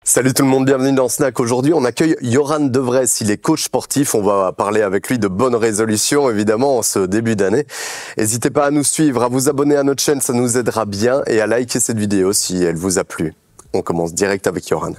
Salut tout le monde, bienvenue dans Snack. Aujourd'hui, on accueille Yoran Devresse. Il est coach sportif. On va parler avec lui de bonnes résolutions, évidemment, en ce début d'année. N'hésitez pas à nous suivre, à vous abonner à notre chaîne, ça nous aidera bien, et à liker cette vidéo si elle vous a plu. On commence direct avec Yoran.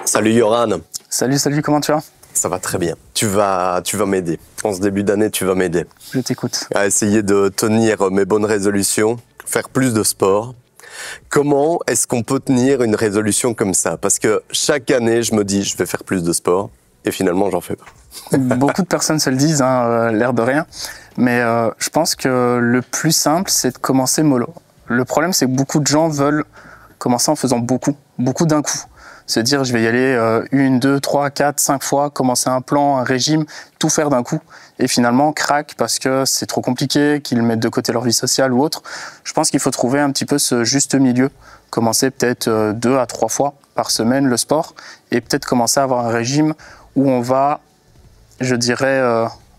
Salut Yoran. Salut, comment tu vas? Ça va très bien. Tu vas m'aider. En ce début d'année, tu vas m'aider. Je t'écoute. À essayer de tenir mes bonnes résolutions, faire plus de sport. Comment est-ce qu'on peut tenir une résolution comme ça? Parce que chaque année, je me dis, je vais faire plus de sport, et finalement, j'en fais pas. Beaucoup de personnes se le disent, l'air de rien. Mais je pense que le plus simple, c'est de commencer mollo. Le problème, c'est que beaucoup de gens veulent commencer en faisant beaucoup d'un coup. Se dire, je vais y aller 1, 2, 3, 4, 5 fois, commencer un plan, un régime, tout faire d'un coup. Et finalement, craque parce que c'est trop compliqué, qu'ils mettent de côté leur vie sociale ou autre. Je pense qu'il faut trouver un petit peu ce juste milieu. Commencer peut-être 2 à 3 fois par semaine le sport et peut-être commencer à avoir un régime où on va, je dirais,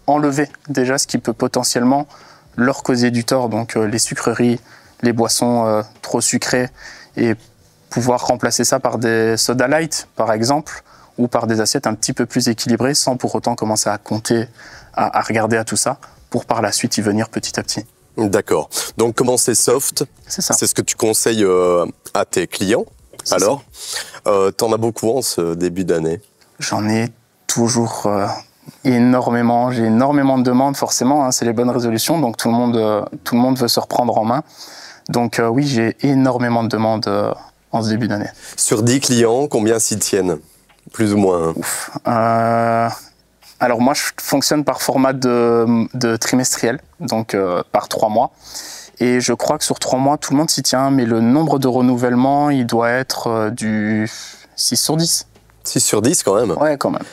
enlever déjà ce qui peut potentiellement leur causer du tort. Donc les sucreries, les boissons trop sucrées et pouvoir remplacer ça par des soda light, par exemple, ou par des assiettes un petit peu plus équilibrées, sans pour autant commencer à compter, à regarder à tout ça, pour par la suite y venir petit à petit. D'accord. Donc commencer soft, c'est ça. C'est ce que tu conseilles à tes clients. Alors, t'en as beaucoup en ce début d'année? J'en ai toujours énormément. J'ai énormément de demandes, forcément. Hein, c'est les bonnes résolutions, donc tout le monde veut se reprendre en main. Donc oui, j'ai énormément de demandes en ce début d'année. Sur 10 clients, combien s'y tiennent? Plus ou moins. Alors moi, je fonctionne par format de trimestriel, donc par 3 mois. Et je crois que sur 3 mois, tout le monde s'y tient, mais le nombre de renouvellements, il doit être du 6 sur 10. 6 sur 10 quand même? Ouais, quand même.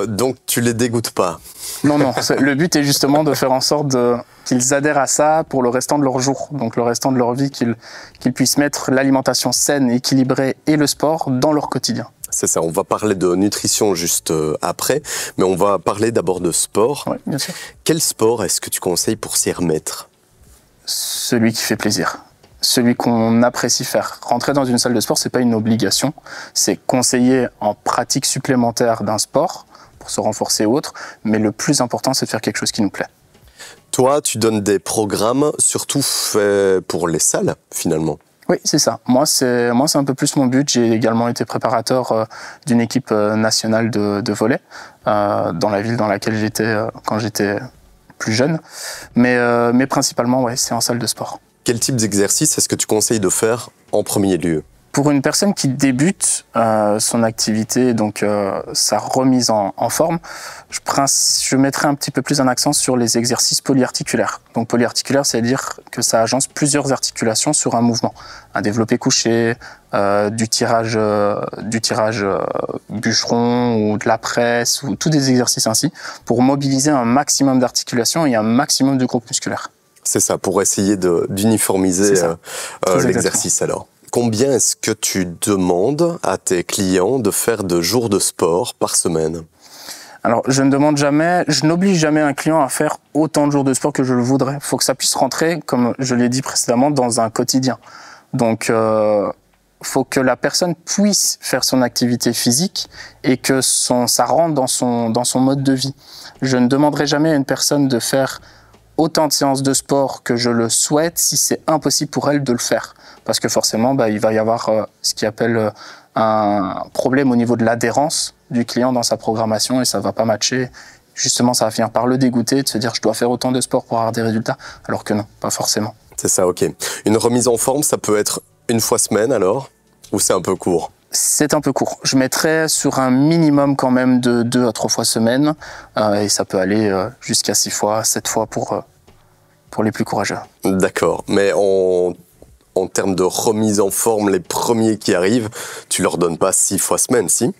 Donc tu les dégoûtes pas? Non. Le but est justement de faire en sorte qu'ils adhèrent à ça pour le restant de leur jour. Donc le restant de leur vie, qu'ils puissent mettre l'alimentation saine, équilibrée et le sport dans leur quotidien. C'est ça, on va parler de nutrition juste après, mais on va parler d'abord de sport. Oui, bien sûr. Quel sport est-ce que tu conseilles pour s'y remettre? Celui qui fait plaisir. Celui qu'on apprécie faire. Rentrer dans une salle de sport, c'est pas une obligation. C'est conseillé en pratique supplémentaire d'un sport pour se renforcer ou autre. Mais le plus important, c'est de faire quelque chose qui nous plaît. Toi, tu donnes des programmes surtout faits pour les salles, finalement. Oui, c'est ça. Moi, c'est un peu plus mon but. J'ai également été préparateur d'une équipe nationale de volley dans la ville dans laquelle j'étais quand j'étais plus jeune. Mais principalement, ouais, c'est en salle de sport. Quel type d'exercice est-ce que tu conseilles de faire en premier lieu? Pour une personne qui débute son activité, donc sa remise en forme, je mettrai un petit peu plus un accent sur les exercices polyarticulaires. Donc polyarticulaire, c'est-à-dire que ça agence plusieurs articulations sur un mouvement. Un développé couché, du tirage bûcheron ou de la presse, ou tous des exercices ainsi, pour mobiliser un maximum d'articulations et un maximum de groupes musculaires. C'est ça, pour essayer d'uniformiser l'exercice alors. Combien est-ce que tu demandes à tes clients de faire de jours de sport par semaine? Alors, je n'oblige jamais un client à faire autant de jours de sport que je le voudrais. Il faut que ça puisse rentrer, comme je l'ai dit précédemment, dans un quotidien. Donc, faut que la personne puisse faire son activité physique et que ça rentre dans son mode de vie. Je ne demanderai jamais à une personne de faire autant de séances de sport que je le souhaite si c'est impossible pour elle de le faire. Parce que forcément, il va y avoir ce qu'on appelle un problème au niveau de l'adhérence du client dans sa programmation et ça va pas matcher. Justement, ça va finir par le dégoûter de se dire je dois faire autant de sport pour avoir des résultats, alors que non, pas forcément. C'est ça, ok. Une remise en forme, ça peut être une fois semaine alors? Ou c'est un peu court? C'est un peu court. Je mettrais sur un minimum quand même de 2 à 3 fois semaine et ça peut aller jusqu'à 6 fois, 7 fois pour les plus courageux. D'accord, mais en termes de remise en forme, les premiers qui arrivent, tu leur donnes pas 6 fois semaine, si?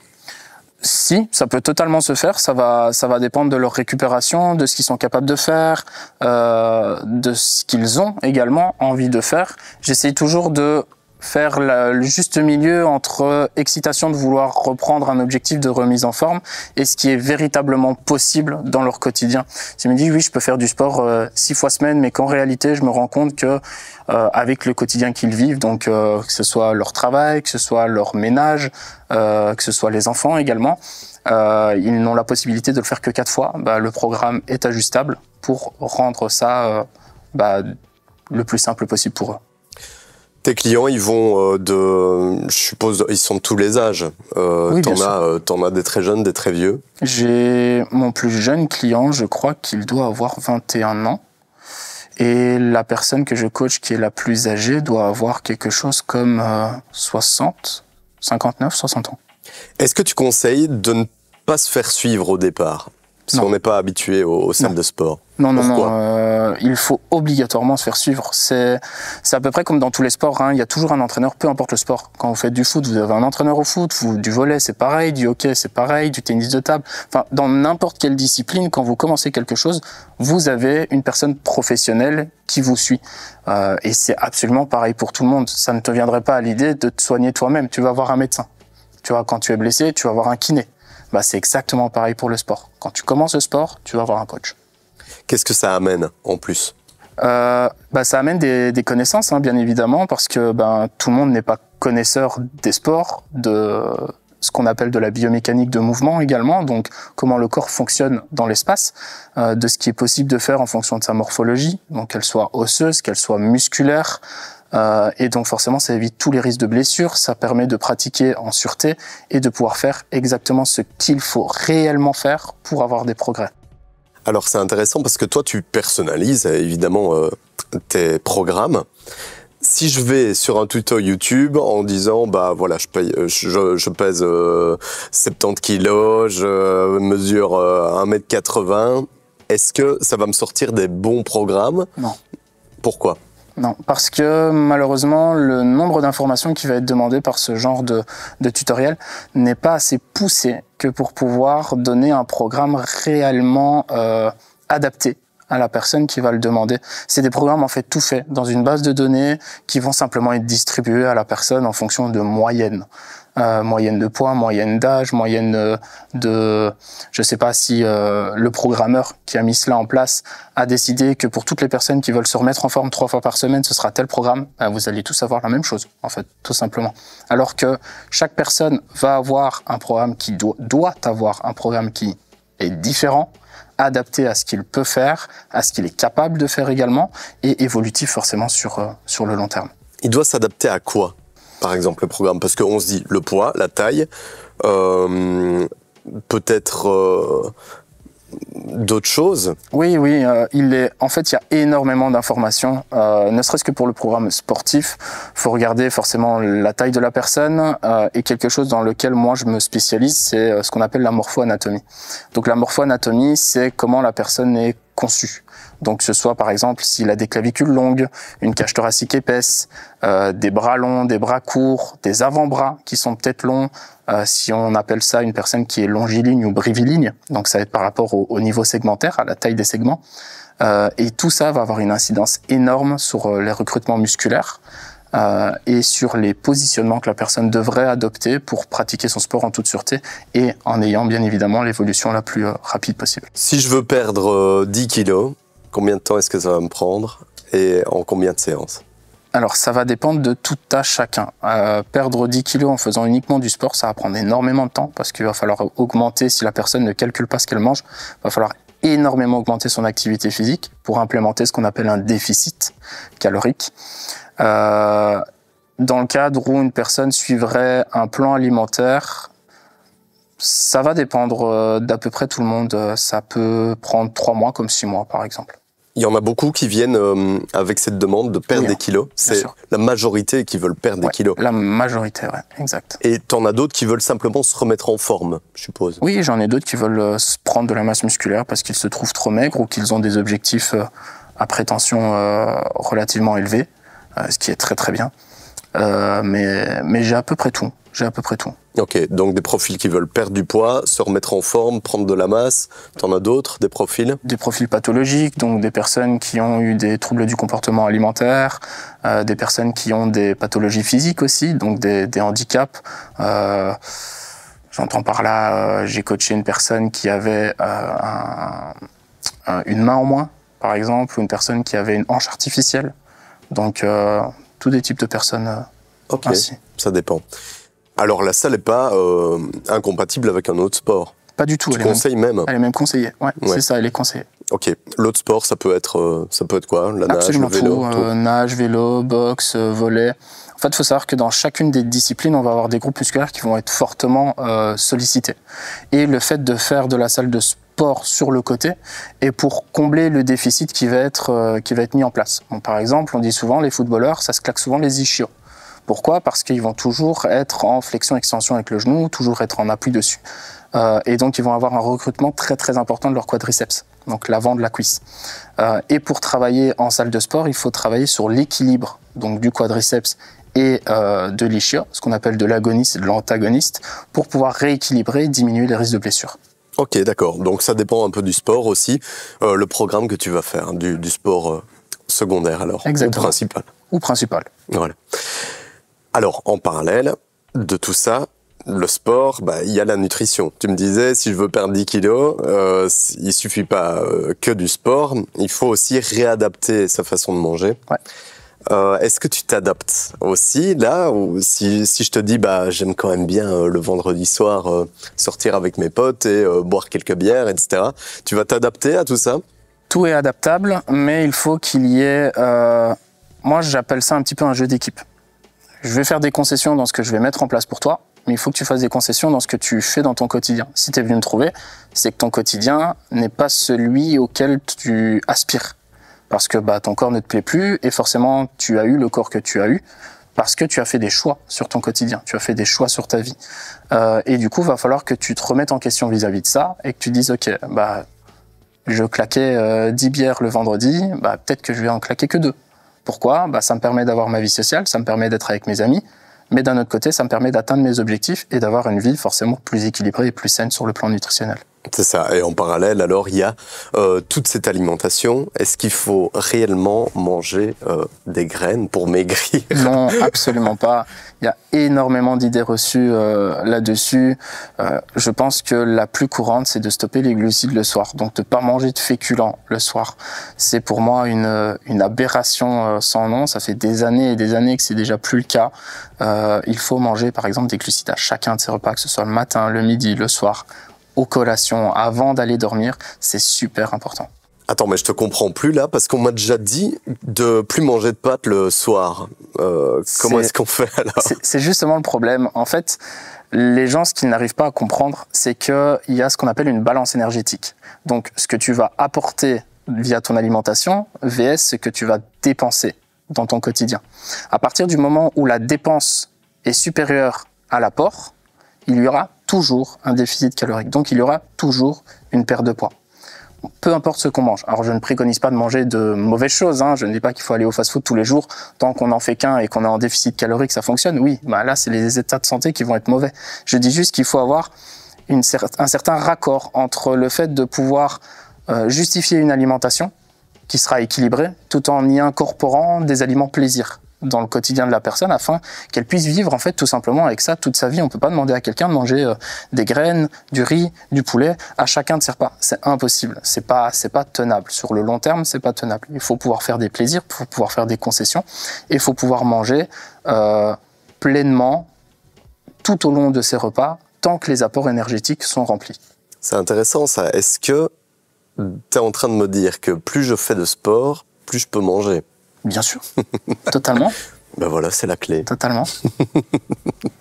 Si, ça peut totalement se faire. Ça va dépendre de leur récupération, de ce qu'ils sont capables de faire, de ce qu'ils ont également envie de faire. J'essaye toujours de faire le juste milieu entre excitation de vouloir reprendre un objectif de remise en forme et ce qui est véritablement possible dans leur quotidien. Ils me disent oui, je peux faire du sport 6 fois semaine, mais qu'en réalité, je me rends compte que avec le quotidien qu'ils vivent, donc que ce soit leur travail, que ce soit leur ménage, que ce soit les enfants également, ils n'ont la possibilité de le faire que 4 fois. Le programme est ajustable pour rendre ça le plus simple possible pour eux. Tes clients, ils vont je suppose, ils sont de tous les âges. Oui, t'en as des très jeunes, des très vieux. J'ai mon plus jeune client, je crois qu'il doit avoir 21 ans. Et la personne que je coach, qui est la plus âgée, doit avoir quelque chose comme 59, 60 ans. Est-ce que tu conseilles de ne pas se faire suivre au départ, si on n'est pas habitué aux salles de sport? Non, il faut obligatoirement se faire suivre. C'est à peu près comme dans tous les sports, hein. Il y a toujours un entraîneur, peu importe le sport. Quand vous faites du foot, vous avez un entraîneur au foot, du volley, c'est pareil, du hockey, c'est pareil, du tennis de table. Enfin, dans n'importe quelle discipline, quand vous commencez quelque chose, vous avez une personne professionnelle qui vous suit. Et c'est absolument pareil pour tout le monde. Ça ne te viendrait pas à l'idée de te soigner toi-même. Tu vas voir un médecin. Tu vois, quand tu es blessé, tu vas voir un kiné. C'est exactement pareil pour le sport. Quand tu commences le sport, tu vas voir un coach. Qu'est-ce que ça amène en plus? Ça amène des connaissances, hein, bien évidemment, parce que tout le monde n'est pas connaisseur des sports, de ce qu'on appelle de la biomécanique de mouvement également, donc comment le corps fonctionne dans l'espace, de ce qui est possible de faire en fonction de sa morphologie, donc qu'elle soit osseuse, qu'elle soit musculaire. Et donc forcément, ça évite tous les risques de blessures, ça permet de pratiquer en sûreté et de pouvoir faire exactement ce qu'il faut réellement faire pour avoir des progrès. Alors c'est intéressant parce que toi, tu personnalises évidemment tes programmes. Si je vais sur un tuto YouTube en disant je pèse 70 kilos, je mesure 1m80, est-ce que ça va me sortir des bons programmes? Non. Pourquoi? Non, parce que malheureusement, le nombre d'informations qui va être demandé par ce genre de tutoriel n'est pas assez poussé que pour pouvoir donner un programme réellement adapté à la personne qui va le demander. C'est des programmes en fait tout faits dans une base de données qui vont simplement être distribués à la personne en fonction de moyennes. Moyenne de poids, moyenne d'âge, moyenne je sais pas si le programmeur qui a mis cela en place a décidé que pour toutes les personnes qui veulent se remettre en forme 3 fois par semaine, ce sera tel programme. Vous allez tous avoir la même chose, en fait, tout simplement. Alors que chaque personne va avoir un programme qui doit avoir un programme qui est différent, adapté à ce qu'il peut faire, à ce qu'il est capable de faire également, et évolutif forcément sur le long terme. Il doit s'adapter à quoi, par exemple, le programme? Parce qu'on se dit le poids, la taille, peut-être d'autres choses. Oui, en fait, il y a énormément d'informations, ne serait-ce que pour le programme sportif. Il faut regarder forcément la taille de la personne et quelque chose dans lequel moi je me spécialise, c'est ce qu'on appelle la morpho-anatomie. Donc la morpho-anatomie, c'est comment la personne est conçue. Donc que ce soit par exemple s'il a des clavicules longues, une cage thoracique épaisse, des bras longs, des bras courts, des avant-bras qui sont peut-être longs, si on appelle ça une personne qui est longiligne ou briviligne, donc ça va être par rapport au niveau segmentaire, à la taille des segments, et tout ça va avoir une incidence énorme sur les recrutements musculaires et sur les positionnements que la personne devrait adopter pour pratiquer son sport en toute sûreté et en ayant bien évidemment l'évolution la plus rapide possible. Si je veux perdre 10 kilos, combien de temps est-ce que ça va me prendre et en combien de séances? Alors, ça va dépendre de tout à chacun. Perdre 10 kilos en faisant uniquement du sport, ça va prendre énormément de temps parce qu'il va falloir augmenter, si la personne ne calcule pas ce qu'elle mange, il va falloir énormément augmenter son activité physique pour implémenter ce qu'on appelle un déficit calorique. Dans le cadre où une personne suivrait un plan alimentaire, ça va dépendre d'à peu près tout le monde. Ça peut prendre 3 mois comme 6 mois, par exemple. Il y en a beaucoup qui viennent avec cette demande de perdre des kilos. C'est la majorité qui veulent perdre des kilos. La majorité, ouais, exact. Et t'en as d'autres qui veulent simplement se remettre en forme, je suppose. Oui, j'en ai d'autres qui veulent prendre de la masse musculaire parce qu'ils se trouvent trop maigres ou qu'ils ont des objectifs à prétention relativement élevés, ce qui est très très bien. Mais j'ai à peu près tout. J'ai à peu près tout. Ok, donc des profils qui veulent perdre du poids, se remettre en forme, prendre de la masse. T'en as d'autres, des profils? Des profils pathologiques, donc des personnes qui ont eu des troubles du comportement alimentaire, des personnes qui ont des pathologies physiques aussi, donc des handicaps. J'entends par là, j'ai coaché une personne qui avait une main en moins, par exemple, ou une personne qui avait une hanche artificielle. Donc, tous des types de personnes ainsi. Ça dépend. Alors la salle n'est pas incompatible avec un autre sport? Pas du tout. Tu conseilles même? Elle est même conseillée, ouais. C'est ça, elle est conseillée. Ok. L'autre sport, ça peut être quoi? La Absolument nage, le vélo, tout. Nage, vélo, boxe, volley. En fait, il faut savoir que dans chacune des disciplines, on va avoir des groupes musculaires qui vont être fortement sollicités. Et le fait de faire de la salle de sport sur le côté est pour combler le déficit qui va être mis en place. Bon, par exemple, on dit souvent, les footballeurs, ça se claque souvent les ischios. Pourquoi? Parce qu'ils vont toujours être en flexion-extension avec le genou, toujours être en appui dessus. Et donc, ils vont avoir un recrutement très très important de leur quadriceps, donc l'avant de la cuisse. Et pour travailler en salle de sport, il faut travailler sur l'équilibre donc du quadriceps et de l'ischio, ce qu'on appelle de l'agoniste et de l'antagoniste, pour pouvoir rééquilibrer et diminuer les risques de blessure. Ok, d'accord. Donc ça dépend un peu du sport aussi, le programme que tu vas faire, du sport secondaire alors, exactement. Ou principal. Ou principal. Voilà. Alors, en parallèle de tout ça, le sport, il y a la nutrition. Tu me disais, si je veux perdre 10 kilos, il suffit pas que du sport, il faut aussi réadapter sa façon de manger. Ouais. Est-ce que tu t'adaptes aussi là, ou si je te dis j'aime quand même bien le vendredi soir sortir avec mes potes et boire quelques bières, etc. Tu vas t'adapter à tout ça? Tout est adaptable, mais il faut qu'il y ait... moi, j'appelle ça un petit peu un jeu d'équipe. Je vais faire des concessions dans ce que je vais mettre en place pour toi, mais il faut que tu fasses des concessions dans ce que tu fais dans ton quotidien. Si tu es venu me trouver, c'est que ton quotidien n'est pas celui auquel tu aspires. Parce que ton corps ne te plaît plus et forcément tu as eu le corps que tu as eu parce que tu as fait des choix sur ton quotidien, tu as fait des choix sur ta vie. Et du coup, il va falloir que tu te remettes en question vis-à-vis de ça et que tu dises ok, je claquais 10 bières le vendredi, peut-être que je vais en claquer que 2. Pourquoi? Ça me permet d'avoir ma vie sociale, ça me permet d'être avec mes amis, mais d'un autre côté, ça me permet d'atteindre mes objectifs et d'avoir une vie forcément plus équilibrée et plus saine sur le plan nutritionnel. C'est ça. Et en parallèle, alors, il y a toute cette alimentation. Est-ce qu'il faut réellement manger des graines pour maigrir? Non, absolument pas. Il y a énormément d'idées reçues là-dessus. Je pense que la plus courante, c'est de stopper les glucides le soir. Donc, de ne pas manger de féculents le soir. C'est pour moi une aberration sans nom. Ça fait des années et des années que c'est déjà plus le cas. Il faut manger, par exemple, des glucides à chacun de ses repas, que ce soit le matin, le midi, le soir, aux collations, avant d'aller dormir. C'est super important. Attends, mais je te comprends plus là, parce qu'on m'a déjà dit de plus manger de pâtes le soir. Comment est-ce qu'on fait alors? C'est justement le problème. En fait, les gens, ce qu'ils n'arrivent pas à comprendre, c'est qu'il y a ce qu'on appelle une balance énergétique. Donc, ce que tu vas apporter via ton alimentation, vs ce que tu vas dépenser dans ton quotidien. À partir du moment où la dépense est supérieure à l'apport, il y aura toujours un déficit calorique. Donc, il y aura toujours une perte de poids. Peu importe ce qu'on mange. Alors, je ne préconise pas de manger de mauvaises choses. Je ne dis pas qu'il faut aller au fast-food tous les jours. Tant qu'on n'en fait qu'un et qu'on est en déficit calorique, ça fonctionne. Oui, là, c'est les états de santé qui vont être mauvais. Je dis juste qu'il faut avoir un certain raccord entre le fait de pouvoir justifier une alimentation qui sera équilibrée, tout en y incorporant des aliments plaisir dans le quotidien de la personne, afin qu'elle puisse vivre en fait tout simplement avec ça toute sa vie. On peut pas demander à quelqu'un de manger des graines, du riz, du poulet à chacun de ses repas. C'est impossible. C'est pas tenable. Sur le long terme, c'est pas tenable. Il faut pouvoir faire des plaisirs, il faut pouvoir faire des concessions, et il faut pouvoir manger pleinement tout au long de ses repas, tant que les apports énergétiques sont remplis. C'est intéressant ça. Est-ce que tu es en train de me dire que plus je fais de sport, plus je peux manger? Bien sûr, totalement. Ben voilà, c'est la clé. Totalement.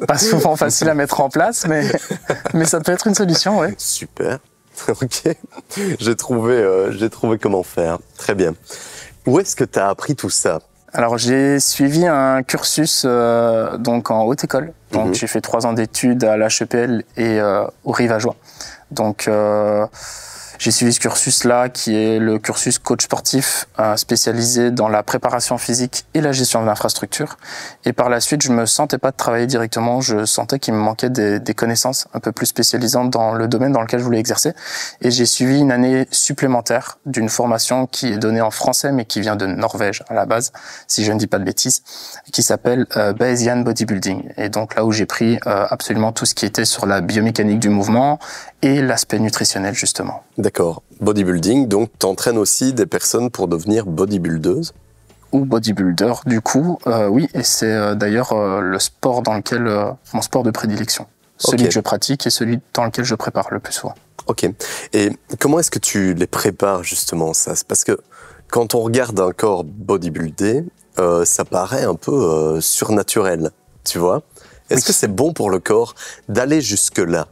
Pas souvent facile à mettre en place, mais ça peut être une solution, oui. Super. Ok. J'ai trouvé comment faire. Très bien. Où est-ce que tu as appris tout ça? Alors, j'ai suivi un cursus donc en haute école. Donc, j'ai fait 3 ans d'études à l'HEPL et au Rivageois. Donc, J'ai suivi ce cursus-là, qui est le cursus coach sportif spécialisé dans la préparation physique et la gestion de l'infrastructure. Et par la suite, je me sentais pas de travailler directement. Je sentais qu'il me manquait des connaissances un peu plus spécialisantes dans le domaine dans lequel je voulais exercer. Et j'ai suivi une année supplémentaire d'une formation qui est donnée en français, mais qui vient de Norvège à la base, si je ne dis pas de bêtises, qui s'appelle Bayesian Bodybuilding. Et donc là où j'ai pris absolument tout ce qui était sur la biomécanique du mouvement et l'aspect nutritionnel, justement. D'accord. Bodybuilding, donc tu entraînes aussi des personnes pour devenir bodybuildeuses? Ou bodybuilder, du coup, oui, et c'est d'ailleurs le sport dans lequel, mon sport de prédilection. Celui que je pratique et celui dans lequel je prépare le plus souvent. Ok. Et comment est-ce que tu les prépares, justement, ça? C'est parce que quand on regarde un corps bodybuildé, ça paraît un peu surnaturel, tu vois? Est-ce que c'est bon pour le corps d'aller jusque-là?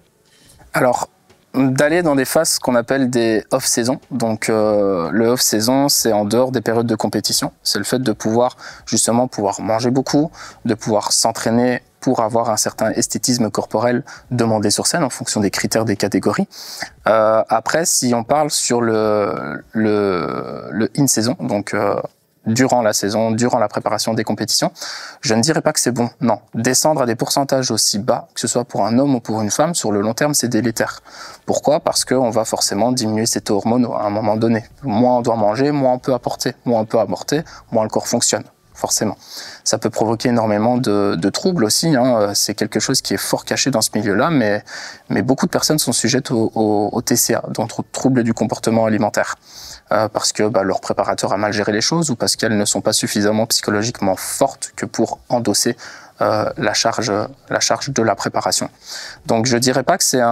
Alors, d'aller dans des phases qu'on appelle des off-saison. Donc, le off-saison, c'est en dehors des périodes de compétition. C'est le fait de pouvoir, justement, pouvoir manger beaucoup, de pouvoir s'entraîner pour avoir un certain esthétisme corporel demandé sur scène en fonction des critères des catégories. Après, si on parle sur le in-saison, donc durant la saison, durant la préparation des compétitions, je ne dirais pas que c'est bon. Non, descendre à des pourcentages aussi bas, que ce soit pour un homme ou pour une femme, sur le long terme, c'est délétère. Pourquoi? Parce qu'on va forcément diminuer ces taux hormonaux à un moment donné. Moins on doit manger, moins on peut apporter. Moins on peut apporter, moins le corps fonctionne. Forcément. Ça peut provoquer énormément de troubles aussi. Hein. C'est quelque chose qui est fort caché dans ce milieu-là, mais beaucoup de personnes sont sujettes au TCA, donc troubles du comportement alimentaire, parce que leur préparateur a mal géré les choses ou parce qu'elles ne sont pas suffisamment psychologiquement fortes que pour endosser la charge de la préparation. Donc je dirais pas que c'est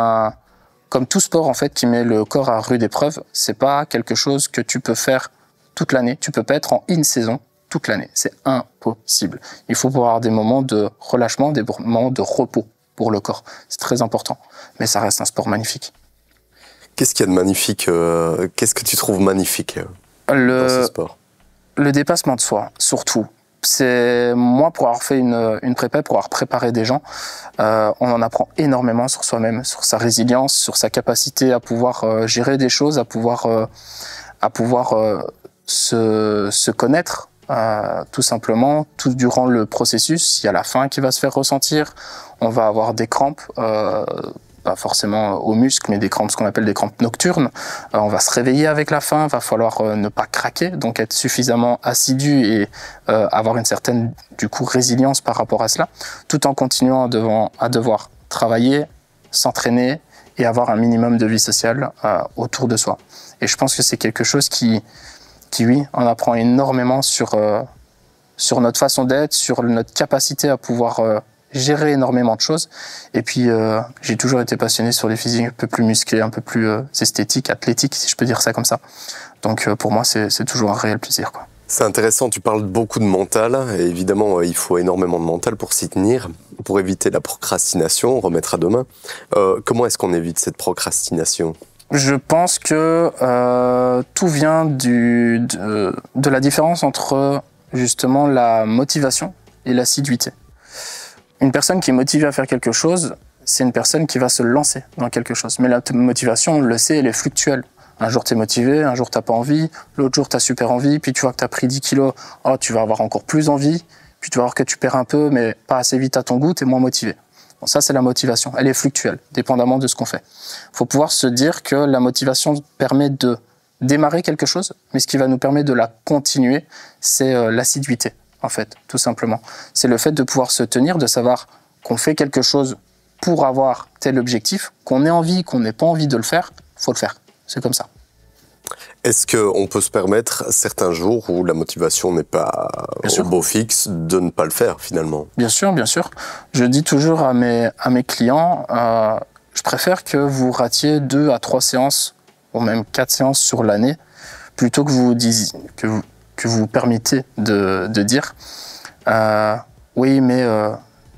comme tout sport en fait qui met le corps à rude épreuve. C'est pas quelque chose que tu peux faire toute l'année. Tu peux pas être en in-saison toute l'année. C'est impossible. Il faut pouvoir avoir des moments de relâchement, des moments de repos pour le corps. C'est très important. Mais ça reste un sport magnifique. Qu'est-ce qu'il y a de magnifique? Qu'est-ce que tu trouves magnifique dans ce sport? Le dépassement de soi, surtout. C'est moi, pour avoir fait une prépa, pour avoir préparé des gens, on en apprend énormément sur soi-même, sur sa résilience, sur sa capacité à pouvoir gérer des choses, à pouvoir se connaître. Tout simplement, tout durant le processus, il y a la faim qui va se faire ressentir, on va avoir des crampes, pas forcément aux muscles, mais des crampes, ce qu'on appelle des crampes nocturnes. On va se réveiller avec la faim, va falloir ne pas craquer, donc être suffisamment assidu et avoir une certaine, du coup, résilience par rapport à cela, tout en continuant à devoir travailler, s'entraîner et avoir un minimum de vie sociale autour de soi. Et je pense que c'est quelque chose qui oui, on apprend énormément sur notre façon d'être, sur notre capacité à pouvoir gérer énormément de choses. Et puis, j'ai toujours été passionné sur les physiques un peu plus musclés, un peu plus esthétiques, athlétiques, si je peux dire ça comme ça. Donc, pour moi, c'est toujours un réel plaisir, quoi. C'est intéressant, tu parles beaucoup de mental, et évidemment, il faut énormément de mental pour s'y tenir, pour éviter la procrastination, remettre à demain. Comment est-ce qu'on évite cette procrastination ? Je pense que tout vient de la différence entre justement la motivation et l'assiduité. Une personne qui est motivée à faire quelque chose, c'est une personne qui va se lancer dans quelque chose. Mais la motivation, on le sait, elle est fluctuelle. Un jour t'es motivé, un jour t'as pas envie, l'autre jour t'as super envie, puis tu vois que t'as pris 10 kilos, oh, tu vas avoir encore plus envie, puis tu vas voir que tu perds un peu, mais pas assez vite à ton goût, t'es moins motivé. Bon, ça, c'est la motivation. Elle est fluctuelle, dépendamment de ce qu'on fait. Il faut pouvoir se dire que la motivation permet de démarrer quelque chose, mais ce qui va nous permettre de la continuer, c'est l'assiduité, en fait, tout simplement. C'est le fait de pouvoir se tenir, de savoir qu'on fait quelque chose pour avoir tel objectif, qu'on ait envie, qu'on n'ait pas envie de le faire, il faut le faire. C'est comme ça. Est-ce qu'on peut se permettre certains jours où la motivation n'est pas au beau fixe de ne pas le faire finalement? Bien sûr, bien sûr. Je dis toujours à mes clients, je préfère que vous ratiez 2 à 3 séances, ou même 4 séances sur l'année, plutôt que vous disiez, que vous permettez de dire oui, mais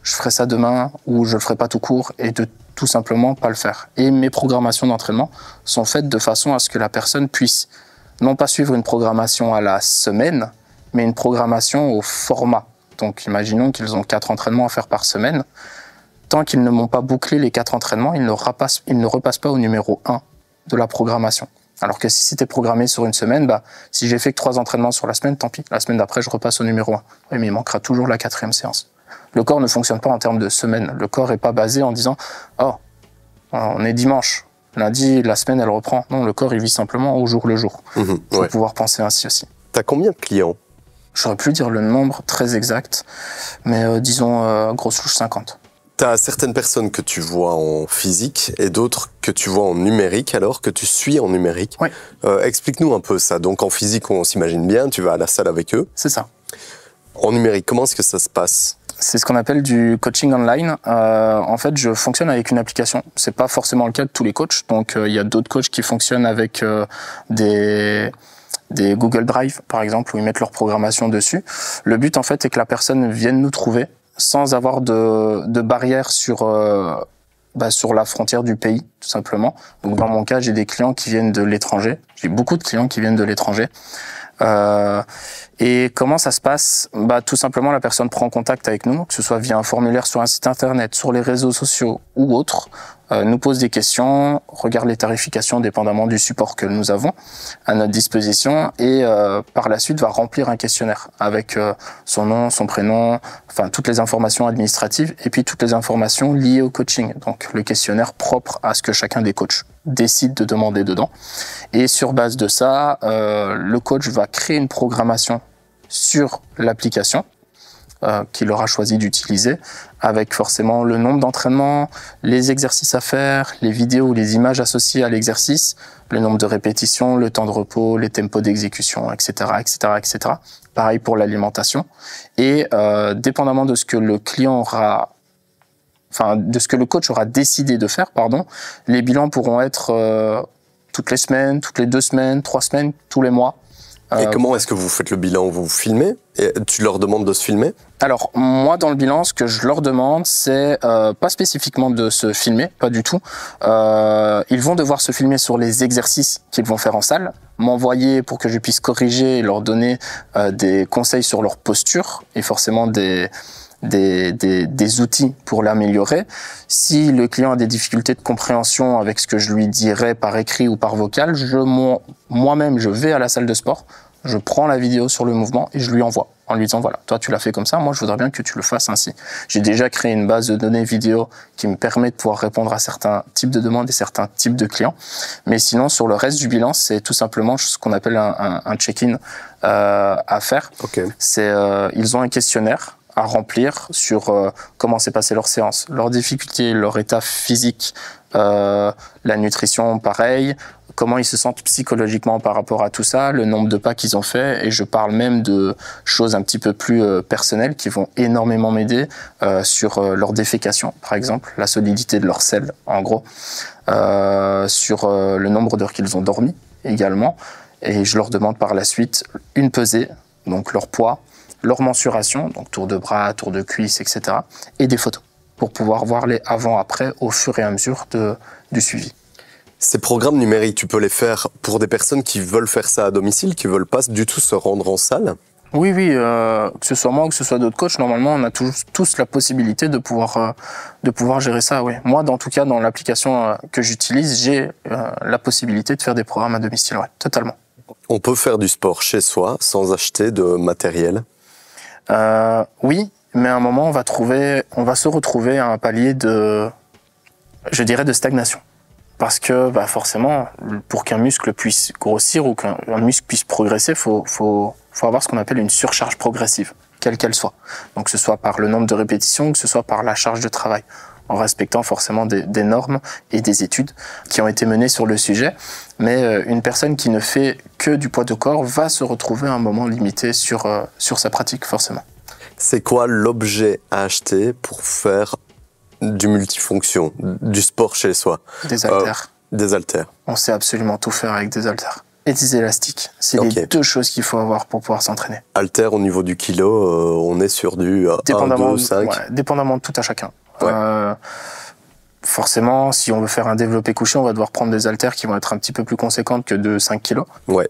je ferai ça demain, ou je le ferai pas tout court, et de tout simplement pas le faire. Et mes programmations d'entraînement sont faites de façon à ce que la personne puisse non pas suivre une programmation à la semaine, mais une programmation au format. Donc imaginons qu'ils ont 4 entraînements à faire par semaine. Tant qu'ils ne m'ont pas bouclé les 4 entraînements, ils ne repassent pas au numéro 1 de la programmation. Alors que si c'était programmé sur une semaine, si j'ai fait que 3 entraînements sur la semaine, tant pis. La semaine d'après, je repasse au numéro 1. Oui, mais il manquera toujours la 4e séance. Le corps ne fonctionne pas en termes de semaine. Le corps n'est pas basé en disant « Oh, on est dimanche. Lundi, la semaine, elle reprend. » Non, le corps, il vit simplement au jour le jour. Il faut pouvoir penser ainsi aussi. T'as combien de clients? J'aurais pu dire le nombre très exact, mais disons grosse louche 50. T'as certaines personnes que tu vois en physique et d'autres que tu vois en numérique, alors que tu suis en numérique. Oui. Explique-nous un peu ça. Donc en physique, on s'imagine bien, tu vas à la salle avec eux. C'est ça. En numérique, comment est-ce que ça se passe? C'est ce qu'on appelle du coaching online. En fait, je fonctionne avec une application. C'est pas forcément le cas de tous les coachs. Donc, il y a d'autres coachs qui fonctionnent avec des Google Drive, par exemple, où ils mettent leur programmation dessus. Le but, en fait, est que la personne vienne nous trouver sans avoir de barrière sur la frontière du pays, tout simplement. Donc, dans mon cas, j'ai des clients qui viennent de l'étranger. J'ai beaucoup de clients qui viennent de l'étranger. Et comment ça se passe? Tout simplement, la personne prend contact avec nous, que ce soit via un formulaire sur un site internet, sur les réseaux sociaux ou autre, nous pose des questions, regarde les tarifications dépendamment du support que nous avons à notre disposition et par la suite va remplir un questionnaire avec son nom, son prénom, enfin toutes les informations administratives et puis toutes les informations liées au coaching. Donc le questionnaire propre à ce que chacun des coachs décide de demander dedans. Et sur base de ça, le coach va créer une programmation sur l'application qu'il aura choisi d'utiliser, avec forcément le nombre d'entraînements, les exercices à faire, les vidéos ou les images associées à l'exercice, le nombre de répétitions, le temps de repos, les tempos d'exécution, etc., etc., etc. Pareil pour l'alimentation. Et dépendamment de ce que le de ce que le coach aura décidé de faire, les bilans pourront être toutes les semaines, toutes les 2 semaines, 3 semaines, tous les mois. Et comment est-ce que vous faites le bilan? Vous filmez? Et tu leur demandes de se filmer? Alors, moi, dans le bilan, ce que je leur demande, c'est pas spécifiquement de se filmer, pas du tout. Ils vont devoir se filmer sur les exercices qu'ils vont faire en salle, m'envoyer pour que je puisse corriger et leur donner des conseils sur leur posture et forcément des outils pour l'améliorer. Si le client a des difficultés de compréhension avec ce que je lui dirais par écrit ou par vocal, moi-même, je vais à la salle de sport, je prends la vidéo sur le mouvement et je lui envoie en lui disant voilà, toi tu l'as fait comme ça, moi je voudrais bien que tu le fasses ainsi. J'ai déjà créé une base de données vidéo qui me permet de pouvoir répondre à certains types de demandes et certains types de clients. Mais sinon, sur le reste du bilan, c'est tout simplement ce qu'on appelle un check-in à faire. Okay. Ils ont un questionnaire à remplir sur comment s'est passée leur séance, leurs difficultés, leur état physique, la nutrition, pareil, comment ils se sentent psychologiquement par rapport à tout ça, le nombre de pas qu'ils ont fait, et je parle même de choses un petit peu plus personnelles qui vont énormément m'aider sur leur défécation, par exemple, la solidité de leurs selles, en gros, sur le nombre d'heures qu'ils ont dormi également, et je leur demande par la suite une pesée, donc leur poids, leur mensuration, donc tour de bras, tour de cuisse, etc., et des photos, pour pouvoir voir les avant-après au fur et à mesure du suivi. Ces programmes numériques, tu peux les faire pour des personnes qui veulent faire ça à domicile, qui veulent pas du tout se rendre en salle? Oui, que ce soit moi ou que ce soit d'autres coachs, normalement, on a tous la possibilité de pouvoir gérer ça, oui. Moi, en tout cas, dans l'application que j'utilise, j'ai la possibilité de faire des programmes à domicile, ouais, totalement. On peut faire du sport chez soi sans acheter de matériel? Oui, mais à un moment, on va se retrouver à un palier de stagnation. Parce que, forcément, pour qu'un muscle puisse grossir ou qu'un muscle puisse progresser, faut avoir ce qu'on appelle une surcharge progressive, quelle qu'elle soit. Donc, que ce soit par le nombre de répétitions, que ce soit par la charge de travail, en respectant forcément des normes et des études qui ont été menées sur le sujet. Mais une personne qui ne fait que du poids de corps va se retrouver à un moment limité sur sa pratique, forcément. C'est quoi l'objet à acheter pour faire du multifonction, du sport chez soi? Des haltères. Des haltères. On sait absolument tout faire avec des haltères. Et des élastiques. C'est les 2 choses qu'il faut avoir pour pouvoir s'entraîner. Haltères, au niveau du kilo, on est sur du 1, 2, 5. Ouais, dépendamment de tout à chacun. Ouais. forcément, si on veut faire un développé couché, on va devoir prendre des haltères qui vont être un petit peu plus conséquentes que de 5 kilos. Ouais.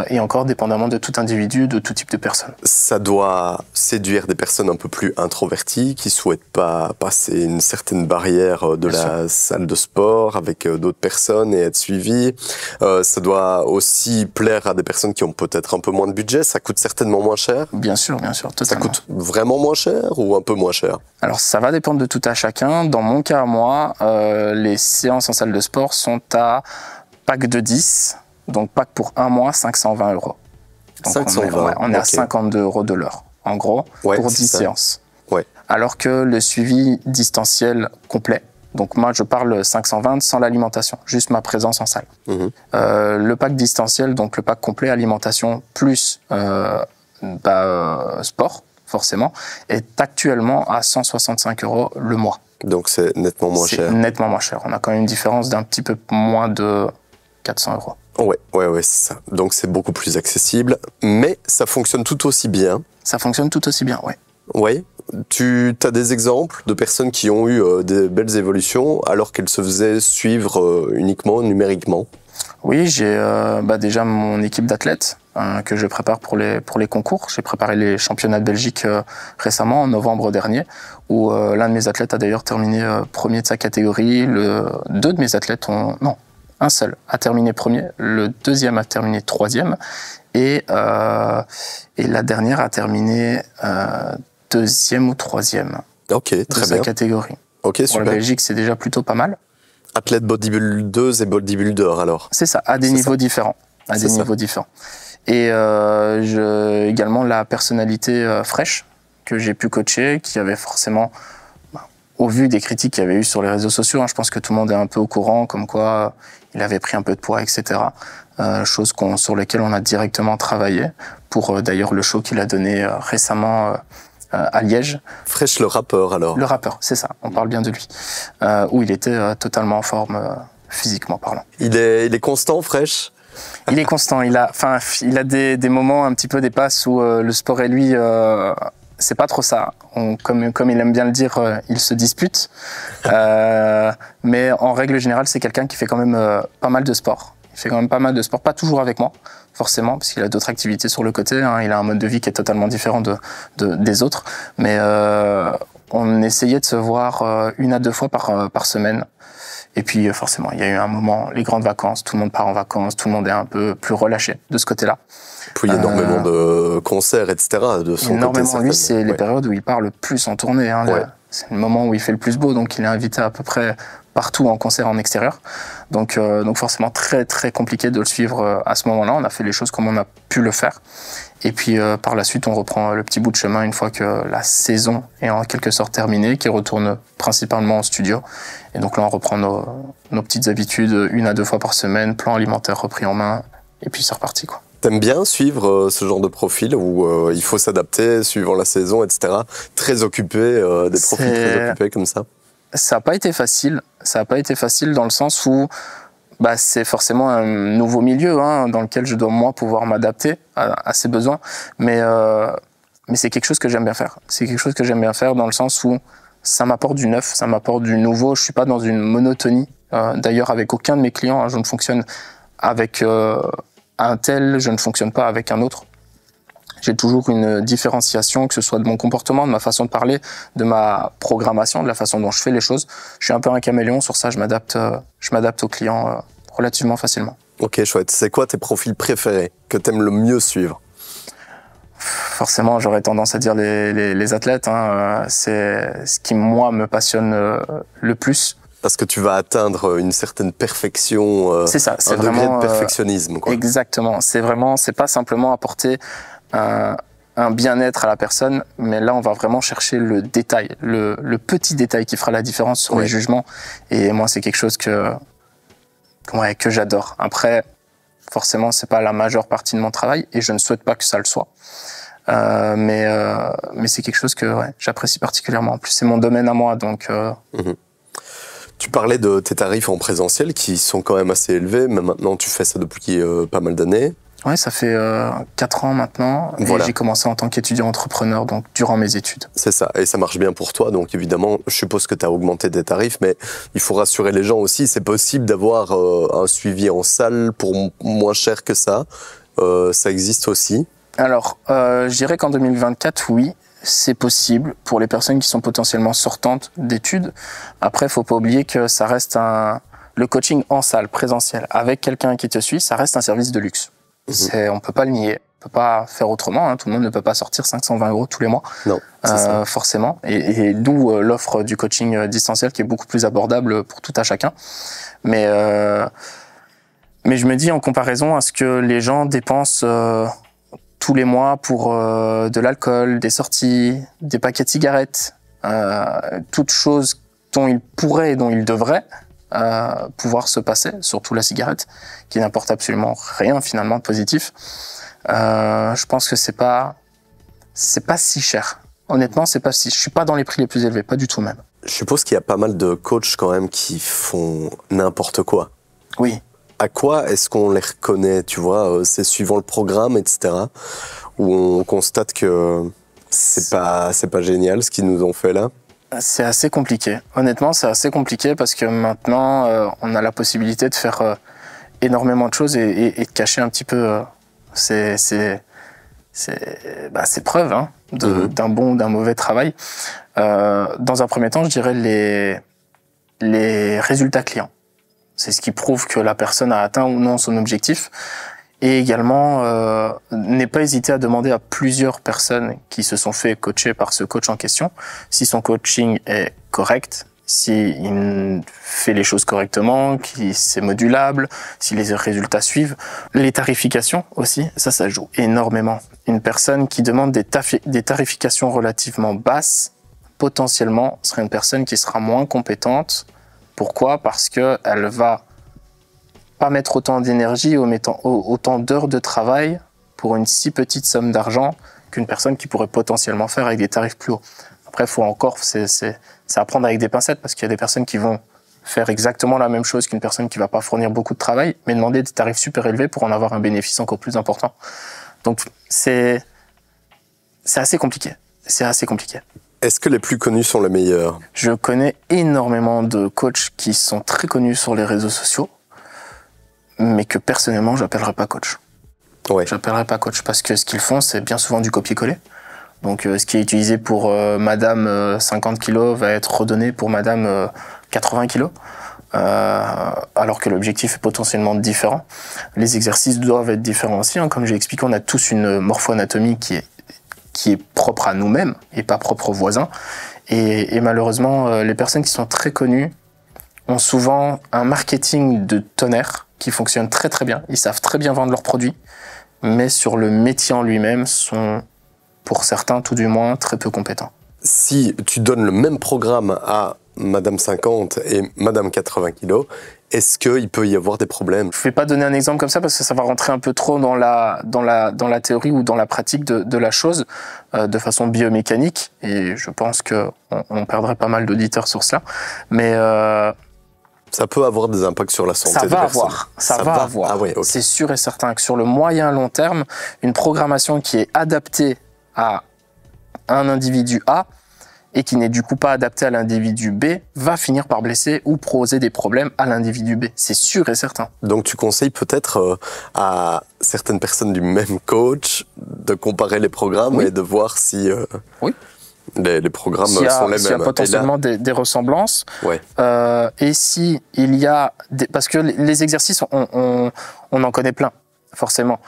Et encore, dépendamment de tout individu, de tout type de personne. Ça doit séduire des personnes un peu plus introverties, qui souhaitent pas passer une certaine barrière de la salle de sport avec d'autres personnes et être suivies. Ça doit aussi plaire à des personnes qui ont peut-être un peu moins de budget. Ça coûte certainement moins cher. Bien sûr, totalement. Ça coûte vraiment moins cher ou un peu moins cher? Alors, ça va dépendre de tout à chacun. Dans mon cas, moi, les séances en salle de sport sont à pack de 10, donc pack pour un mois, 520 €. Donc 520, on est à 52 € de l'heure, en gros, pour 10 séances. Ouais. Alors que le suivi distanciel complet, donc moi je parle 520 sans l'alimentation, juste ma présence en salle. Le pack distanciel, donc le pack complet alimentation plus sport, forcément, est actuellement à 165 € le mois. Donc c'est nettement moins cher. C'est nettement moins cher. On a quand même une différence d'un petit peu moins de 400 €. Ouais, c'est ça. Donc c'est beaucoup plus accessible, mais ça fonctionne tout aussi bien. Ça fonctionne tout aussi bien, ouais. Oui. Tu as des exemples de personnes qui ont eu des belles évolutions alors qu'elles se faisaient suivre uniquement numériquement? Oui, j'ai déjà mon équipe d'athlètes que je prépare pour les concours. J'ai préparé les championnats de Belgique récemment, en novembre dernier, où l'un de mes athlètes a d'ailleurs terminé premier de sa catégorie. Deux de mes athlètes un seul a terminé premier, le deuxième a terminé troisième, et la dernière a terminé deuxième ou troisième de sa catégorie. Ok, super. Pour la Belgique, c'est déjà plutôt pas mal. Athlète bodybuildeuse et bodybuilder alors? C'est ça, à des niveaux différents. Et également la personnalité fraîche que j'ai pu coacher, qui avait forcément, au vu des critiques qu'il y avait eu sur les réseaux sociaux, je pense que tout le monde est un peu au courant, comme quoi il avait pris un peu de poids, etc. Choses sur lesquelles on a directement travaillé, pour d'ailleurs le show qu'il a donné récemment à Liège. Fresh, le rappeur alors? Le rappeur, c'est ça, on parle bien de lui. Où il était totalement en forme, physiquement parlant. Il est constant, Fresh? Il est constant, il a des moments, un petit peu des passes où le sport et lui, c'est pas trop ça. Comme il aime bien le dire, il se dispute. Mais en règle générale, c'est quelqu'un qui fait quand même pas mal de sport. Il fait quand même pas mal de sport, pas toujours avec moi, forcément, parce qu'il a d'autres activités sur le côté. Il a un mode de vie qui est totalement différent des autres. Mais on essayait de se voir 1 à 2 fois par semaine. Et puis forcément, il y a eu un moment, les grandes vacances, tout le monde part en vacances, tout le monde est un peu plus relâché de ce côté-là. Puis il y a énormément de concerts, etc. de son énormément, côté. Lui, c'est les périodes où il part le plus en tournée. C'est le moment où il fait le plus beau, donc il est invité à peu près partout en concert en extérieur. Donc forcément très très compliqué de le suivre à ce moment-là. On a fait les choses comme on a pu le faire. Et puis par la suite, on reprend le petit bout de chemin une fois que la saison est en quelque sorte terminée, qui retourne principalement en studio. Et donc là, on reprend nos petites habitudes 1 à 2 fois par semaine, plan alimentaire repris en main, et puis c'est reparti, quoi. T'aimes bien suivre ce genre de profil où il faut s'adapter suivant la saison, etc. Très occupé, des profils très occupés comme ça? Ça n'a pas été facile. Ça n'a pas été facile dans le sens où c'est forcément un nouveau milieu dans lequel je dois, moi, pouvoir m'adapter à ses besoins. Mais c'est quelque chose que j'aime bien faire. C'est quelque chose que j'aime bien faire dans le sens où ça m'apporte du neuf, ça m'apporte du nouveau. Je ne suis pas dans une monotonie. D'ailleurs, avec aucun de mes clients, je ne fonctionne avec un tel, je ne fonctionne pas avec un autre. J'ai toujours une différenciation, que ce soit de mon comportement, de ma façon de parler, de ma programmation, de la façon dont je fais les choses. Je suis un peu un caméléon, sur ça je m'adapte aux clients relativement facilement. Ok, chouette. C'est quoi tes profils préférés, que tu aimes le mieux suivre? Forcément, j'aurais tendance à dire les athlètes. C'est ce qui, moi, me passionne le plus. Parce que tu vas atteindre une certaine perfection, c'est ça, c'est un degré de perfectionnisme, quoi. Exactement. C'est pas simplement apporter un bien-être à la personne, mais là on va vraiment chercher le détail, le petit détail qui fera la différence sur les jugements. Et moi c'est quelque chose que j'adore. Après, forcément c'est pas la majeure partie de mon travail et je ne souhaite pas que ça le soit. Mais c'est quelque chose que j'apprécie particulièrement. En plus c'est mon domaine à moi, donc. Tu parlais de tes tarifs en présentiel qui sont quand même assez élevés, mais maintenant tu fais ça depuis pas mal d'années. Ouais, ça fait 4 ans maintenant. Voilà. Et j'ai commencé en tant qu'étudiant entrepreneur, donc durant mes études. C'est ça, et ça marche bien pour toi, donc évidemment, je suppose que tu as augmenté tes tarifs, mais il faut rassurer les gens aussi, c'est possible d'avoir un suivi en salle pour moins cher que ça existe aussi. Alors, je dirais qu'en 2024, oui, c'est possible pour les personnes qui sont potentiellement sortantes d'études. Après, il ne faut pas oublier que ça reste le coaching en salle, présentiel, avec quelqu'un qui te suit, ça reste un service de luxe. On peut pas le nier, on peut pas faire autrement. Hein. Tout le monde ne peut pas sortir 520 € tous les mois, non, forcément. Et d'où l'offre du coaching distanciel qui est beaucoup plus abordable pour tout à chacun. Mais je me dis en comparaison à ce que les gens dépensent tous les mois pour de l'alcool, des sorties, des paquets de cigarettes, toutes choses dont ils pourraient et dont ils devraient pouvoir se passer, surtout la cigarette, qui n'apporte absolument rien finalement de positif. Je pense que c'est pas si cher. Honnêtement, je suis pas dans les prix les plus élevés, pas du tout même. Je suppose qu'il y a pas mal de coachs quand même qui font n'importe quoi. Oui. À quoi est-ce qu'on les reconnaît, tu vois, c'est suivant le programme, etc., où on constate que c'est pas génial ce qu'ils nous ont fait là? C'est assez compliqué. Honnêtement, c'est assez compliqué parce que maintenant, on a la possibilité de faire énormément de choses et de cacher un petit peu ses preuves hein, d'un bon ou d'un mauvais travail. Dans un premier temps, je dirais les résultats clients. C'est ce qui prouve que la personne a atteint ou non son objectif. Et également, n'est pas hésiter à demander à plusieurs personnes qui se sont fait coacher par ce coach en question si son coaching est correct, s'il fait les choses correctement, si c'est modulable, si les résultats suivent. Les tarifications aussi, ça joue énormément. Une personne qui demande des tarifications relativement basses, potentiellement, serait une personne qui sera moins compétente. Pourquoi ? Parce qu'elle va pas mettre autant d'énergie ou autant d'heures de travail pour une si petite somme d'argent qu'une personne qui pourrait potentiellement faire avec des tarifs plus hauts. Après, il faut encore, c'est à prendre avec des pincettes parce qu'il y a des personnes qui vont faire exactement la même chose qu'une personne qui va pas fournir beaucoup de travail, mais demander des tarifs super élevés pour en avoir un bénéfice encore plus important. Donc, c'est assez compliqué. C'est assez compliqué. Est-ce que les plus connus sont les meilleurs ? Je connais énormément de coachs qui sont très connus sur les réseaux sociaux, mais que personnellement, j'appellerais pas coach. Ouais. J'appellerais pas coach parce que ce qu'ils font, c'est bien souvent du copier-coller. Donc, ce qui est utilisé pour madame 50 kilos va être redonné pour madame 80 kilos, alors que l'objectif est potentiellement différent. Les exercices doivent être différents aussi. Hein. Comme j'ai expliqué, on a tous une morpho-anatomie qui est propre à nous-mêmes et pas propre aux voisins. Et malheureusement, les personnes qui sont très connues ont souvent un marketing de tonnerre qui fonctionne très très bien. Ils savent très bien vendre leurs produits, mais sur le métier en lui-même sont, pour certains tout du moins, très peu compétents. Si tu donnes le même programme à Madame 50 et Madame 80 kilos, est-ce qu'il peut y avoir des problèmes ? Je ne vais pas donner un exemple comme ça parce que ça va rentrer un peu trop dans la théorie ou dans la pratique de la chose de façon biomécanique et je pense qu'on perdrait pas mal d'auditeurs sur cela. Mais ça peut avoir des impacts sur la santé. Ça va avoir. Ah ouais, okay. C'est sûr et certain que sur le moyen long terme, une programmation qui est adaptée à un individu A et qui n'est du coup pas adaptée à l'individu B va finir par blesser ou poser des problèmes à l'individu B. C'est sûr et certain. Donc tu conseilles peut-être à certaines personnes du même coach de comparer les programmes et de voir si oui. les programmes sont les mêmes. S'il y a potentiellement des ressemblances. Ouais. Et si il y a parce que les exercices, on en connaît plein, forcément.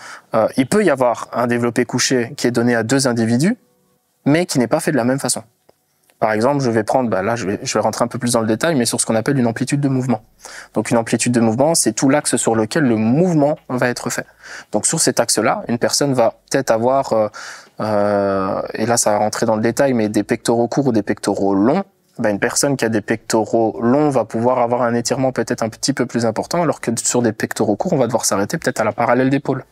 Il peut y avoir un développé couché qui est donné à 2 individus, mais qui n'est pas fait de la même façon. Par exemple, je vais prendre, là, je vais rentrer un peu plus dans le détail, mais sur ce qu'on appelle une amplitude de mouvement. Donc, une amplitude de mouvement, c'est tout l'axe sur lequel le mouvement va être fait. Donc, sur cet axe-là, une personne va peut-être avoir, et là, ça va rentrer dans le détail, mais des pectoraux courts ou des pectoraux longs. Une personne qui a des pectoraux longs va pouvoir avoir un étirement peut-être un petit peu plus important, alors que sur des pectoraux courts, on va devoir s'arrêter peut-être à la parallèle d'épaule.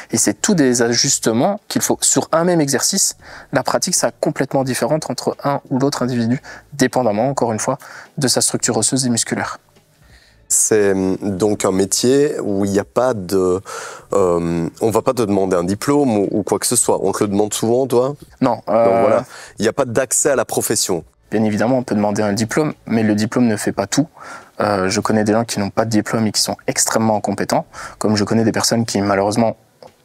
Et c'est tous des ajustements qu'il faut, sur un même exercice, la pratique sera complètement différente entre un ou l'autre individu, dépendamment, encore une fois, de sa structure osseuse et musculaire. C'est donc un métier où il n'y a pas de... on va pas te demander un diplôme ou quoi que ce soit. On te le demande souvent, toi? Non. Donc voilà, il n'y a pas d'accès à la profession. Bien évidemment, on peut demander un diplôme, mais le diplôme ne fait pas tout. Je connais des gens qui n'ont pas de diplôme et qui sont extrêmement incompétents, comme je connais des personnes qui malheureusement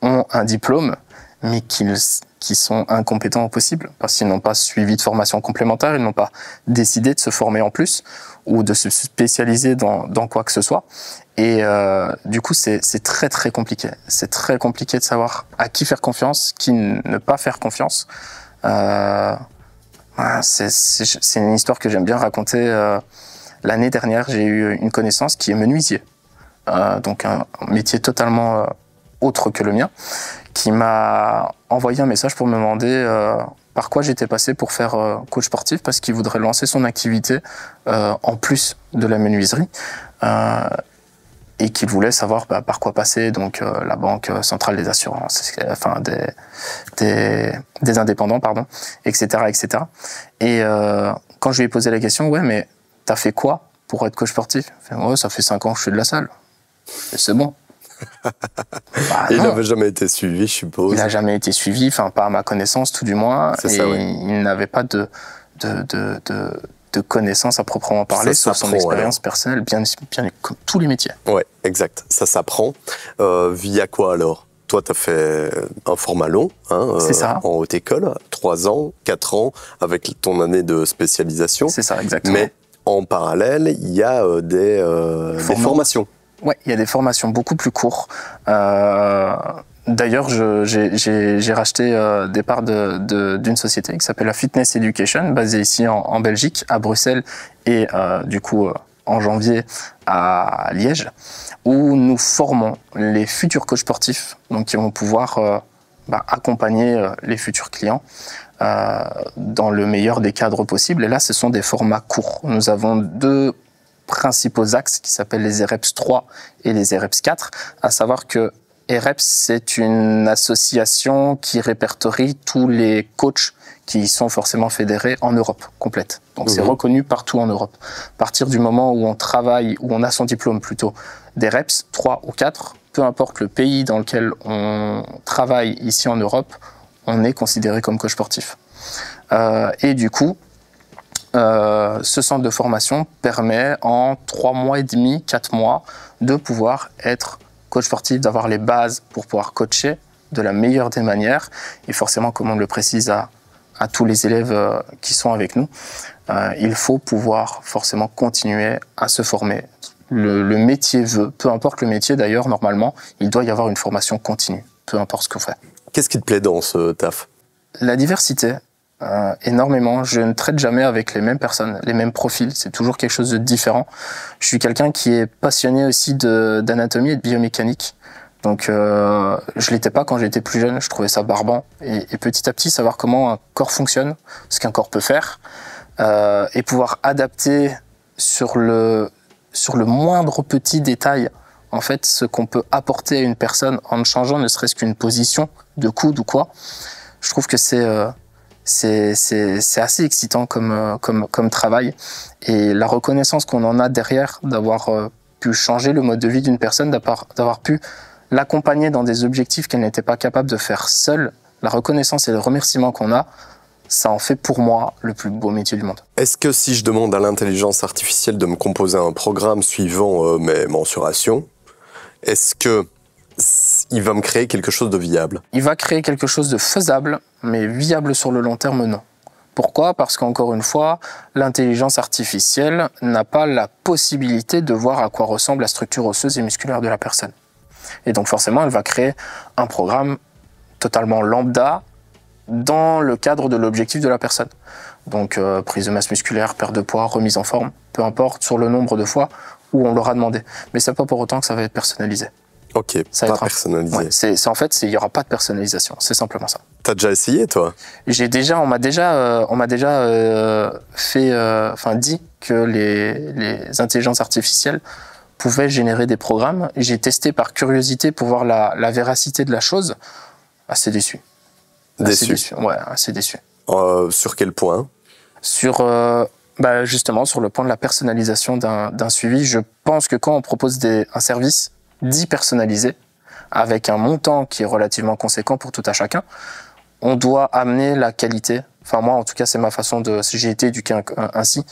ont un diplôme, mais qui sont incompétents au possible, parce qu'ils n'ont pas suivi de formation complémentaire, ils n'ont pas décidé de se former en plus, ou de se spécialiser dans quoi que ce soit. Et du coup, c'est très très compliqué. C'est très compliqué de savoir à qui faire confiance, qui ne pas faire confiance. C'est une histoire que j'aime bien raconter. L'année dernière, j'ai eu une connaissance qui est menuisier, donc un métier totalement autre que le mien, qui m'a envoyé un message pour me demander par quoi j'étais passé pour faire coach sportif, parce qu'il voudrait lancer son activité en plus de la menuiserie, et qu'il voulait savoir par quoi passer, donc la Banque Centrale des Assurances, enfin des indépendants, pardon, etc., etc. Et quand je lui ai posé la question, ouais, mais t'as fait quoi pour être coach sportif? Ouais, ça fait 5 ans que je fais de la salle. Et c'est bon. Bah, il n'avait jamais été suivi, je suppose. Il n'a jamais été suivi, enfin pas à ma connaissance, tout du moins. C'est ça, oui. Il n'avait pas de connaissances à proprement parler, sauf son expérience personnelle, bien comme tous les métiers. Ouais, exact. Ça s'apprend. Via quoi alors? Toi, tu as fait un format long, c'est ça. En haute école, 3 ans, 4 ans, avec ton année de spécialisation. C'est ça, exactement. Mais en parallèle, il y a des formations. Ouais, il y a des formations beaucoup plus courtes. D'ailleurs, j'ai racheté des parts d'une société qui s'appelle la Fitness Education, basée ici en Belgique, à Bruxelles, et du coup en janvier à Liège, où nous formons les futurs coachs sportifs, donc qui vont pouvoir accompagner les futurs clients dans le meilleur des cadres possibles. Et là, ce sont des formats courts. Nous avons 2 principaux axes qui s'appellent les EREPS 3 et les EREPS 4, à savoir que EREPS, c'est une association qui répertorie tous les coachs qui sont forcément fédérés en Europe complète. Donc c'est reconnu partout en Europe. À partir du moment où on travaille, où on a son diplôme plutôt, d'EREPS 3 ou 4, peu importe le pays dans lequel on travaille ici en Europe, on est considéré comme coach sportif. Et du coup, ce centre de formation permet en 3 mois et demi, 4 mois, de pouvoir être coach sportif, d'avoir les bases pour pouvoir coacher de la meilleure des manières. Et forcément, comme on le précise à tous les élèves qui sont avec nous, il faut pouvoir forcément continuer à se former. Le métier veut, peu importe le métier d'ailleurs, normalement, il doit y avoir une formation continue, peu importe ce qu'on fait. Qu'est-ce qui te plaît dans ce taf? La diversité. Énormément. Je ne traite jamais avec les mêmes personnes, les mêmes profils. C'est toujours quelque chose de différent. Je suis quelqu'un qui est passionné aussi d'anatomie et de biomécanique. Donc, je l'étais pas quand j'étais plus jeune. Je trouvais ça barbant. Et petit à petit, savoir comment un corps fonctionne, ce qu'un corps peut faire, et pouvoir adapter sur le moindre petit détail, en fait, ce qu'on peut apporter à une personne en ne changeant ne serait-ce qu'une position de coude ou quoi. Je trouve que c'est assez excitant comme travail, et la reconnaissance qu'on en a derrière d'avoir pu changer le mode de vie d'une personne, d'avoir pu l'accompagner dans des objectifs qu'elle n'était pas capable de faire seule, la reconnaissance et le remerciement qu'on a, ça en fait pour moi le plus beau métier du monde. Est-ce que si je demande à l'intelligence artificielle de me composer un programme suivant mes mensurations, est-ce que il va me créer quelque chose de viable? Il va créer quelque chose de faisable, mais viable sur le long terme, non. Pourquoi? Parce qu'encore une fois, l'intelligence artificielle n'a pas la possibilité de voir à quoi ressemble la structure osseuse et musculaire de la personne. Et donc forcément, elle va créer un programme totalement lambda dans le cadre de l'objectif de la personne. Donc prise de masse musculaire, perte de poids, remise en forme, peu importe sur le nombre de fois où on l'aura demandé. Mais c'est pas pour autant que ça va être personnalisé. Ok, ça pas personnalisé. Ouais, en fait, il n'y aura pas de personnalisation, c'est simplement ça. T'as déjà essayé, toi? On m'a déjà dit que les intelligences artificielles pouvaient générer des programmes. J'ai testé par curiosité pour voir la véracité de la chose. Assez déçu. Déçu? Ouais, assez déçu. Sur quel point? Sur Justement, sur le point de la personnalisation d'un suivi, je pense que quand on propose un service dit personnalisé, avec un montant qui est relativement conséquent pour tout à chacun, on doit amener la qualité. Enfin, moi, en tout cas, c'est ma façon si j'ai été éduqué ainsi,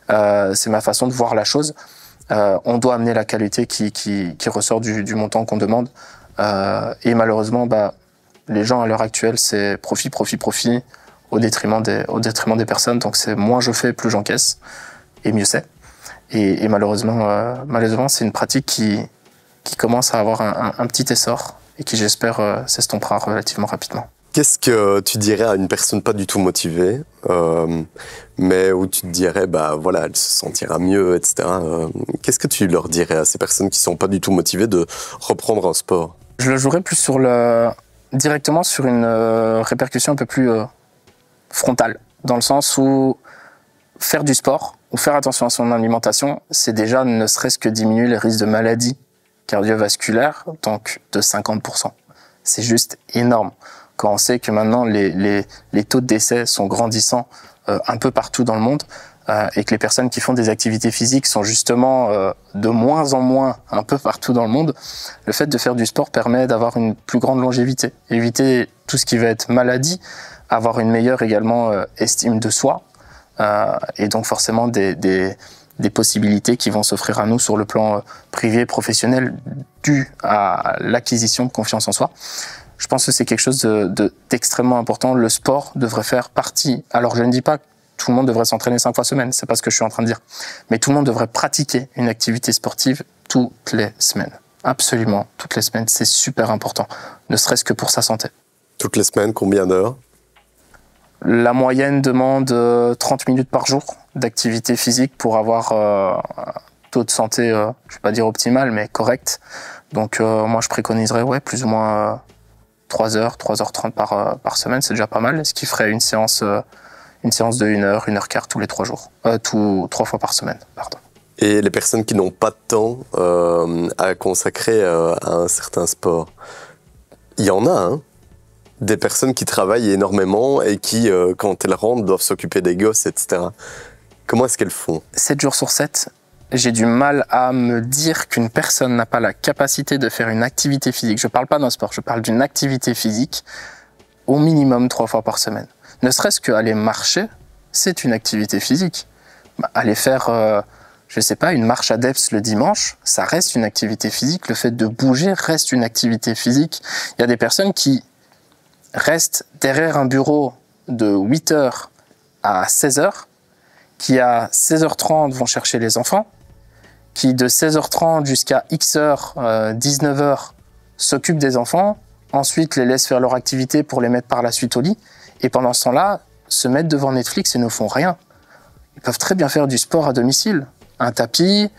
c'est ma façon de voir la chose. On doit amener la qualité qui ressort du montant qu'on demande. Et malheureusement, les gens à l'heure actuelle, c'est profit, au détriment des personnes. Donc c'est moins je fais, plus j'encaisse, et mieux c'est. Et malheureusement, c'est une pratique qui commence à avoir un petit essor et qui, j'espère, s'estompera relativement rapidement. Qu'est-ce que tu dirais à une personne pas du tout motivée, mais où tu te dirais, voilà, elle se sentira mieux, etc. Qu'est-ce que tu leur dirais à ces personnes qui sont pas du tout motivées de reprendre un sport? Je le jouerais plus directement sur une répercussion un peu plus frontale, dans le sens où faire du sport ou faire attention à son alimentation, c'est déjà ne serait-ce que diminuer les risques de maladies cardiovasculaires, donc de 50%. C'est juste énorme. Quand on sait que maintenant les taux de décès sont grandissants un peu partout dans le monde, et que les personnes qui font des activités physiques sont justement de moins en moins un peu partout dans le monde, le fait de faire du sport permet d'avoir une plus grande longévité, éviter tout ce qui va être maladie, avoir une meilleure également estime de soi, et donc forcément des possibilités qui vont s'offrir à nous sur le plan privé et professionnel dû à l'acquisition de confiance en soi. Je pense que c'est quelque chose d'extrêmement important. Le sport devrait faire partie. Alors je ne dis pas que tout le monde devrait s'entraîner 5 fois semaine, c'est pas ce que je suis en train de dire. Mais tout le monde devrait pratiquer une activité sportive toutes les semaines. Absolument, toutes les semaines, c'est super important. Ne serait-ce que pour sa santé. Toutes les semaines, combien d'heures? La moyenne demande 30 minutes par jour d'activité physique pour avoir un taux de santé, je vais pas dire optimal, mais correct. Donc moi je préconiserais plus ou moins 3h30 par semaine, c'est déjà pas mal. Ce qui ferait une séance de 1h, 1h15 tous les 3 jours. 3 fois par semaine, pardon. Et les personnes qui n'ont pas de temps à consacrer à un certain sport, il y en a, hein? Des personnes qui travaillent énormément et qui, quand elles rentrent, doivent s'occuper des gosses, etc. Comment est-ce qu'elles font? 7 jours sur 7, j'ai du mal à me dire qu'une personne n'a pas la capacité de faire une activité physique. Je ne parle pas d'un sport, je parle d'une activité physique au minimum 3 fois par semaine. Ne serait-ce qu'aller marcher, c'est une activité physique. Aller faire, je sais pas, une marche adepte le dimanche, ça reste une activité physique. Le fait de bouger reste une activité physique. Il y a des personnes qui restent derrière un bureau de 8h à 16h, qui à 16h30 vont chercher les enfants, qui de 16h30 jusqu'à X heures, 19h, s'occupent des enfants, ensuite les laissent faire leur activité pour les mettre par la suite au lit, et pendant ce temps-là, se mettent devant Netflix et ne font rien. Ils peuvent très bien faire du sport à domicile, un tapis,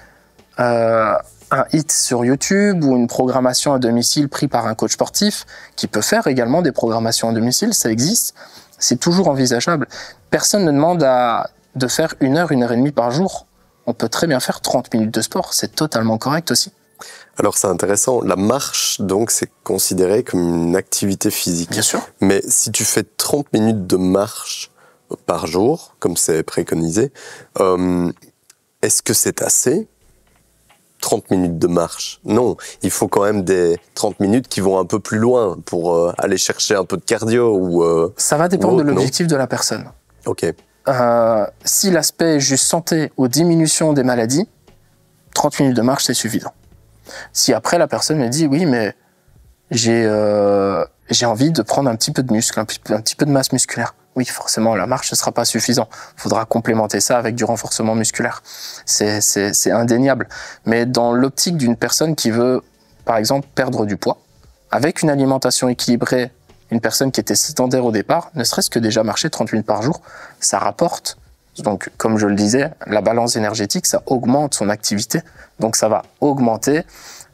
un hit sur YouTube ou une programmation à domicile pris par un coach sportif qui peut faire également des programmations à domicile, ça existe, c'est toujours envisageable. Personne ne demande de faire 1h, 1h30 par jour. On peut très bien faire 30 minutes de sport, c'est totalement correct aussi. Alors c'est intéressant, la marche, donc, c'est considéré comme une activité physique. Bien sûr. Mais si tu fais 30 minutes de marche par jour, comme c'est préconisé, est-ce que c'est assez? 30 minutes de marche? Non, il faut quand même des 30 minutes qui vont un peu plus loin pour aller chercher un peu de cardio ou... Ça va dépendre de l'objectif de la personne. Ok. Si l'aspect est juste santé ou diminution des maladies, 30 minutes de marche, c'est suffisant. Si après la personne me dit, oui, mais j'ai envie de prendre un petit peu de muscle, un petit peu de masse musculaire. Oui, forcément, la marche, ce sera pas suffisant. Il faudra complémenter ça avec du renforcement musculaire. C'est indéniable. Mais dans l'optique d'une personne qui veut, par exemple, perdre du poids, avec une alimentation équilibrée, une personne qui était sédentaire au départ, ne serait-ce que déjà marcher 30 minutes par jour, ça rapporte. Donc, comme je le disais, la balance énergétique, ça augmente son activité. Donc, ça va augmenter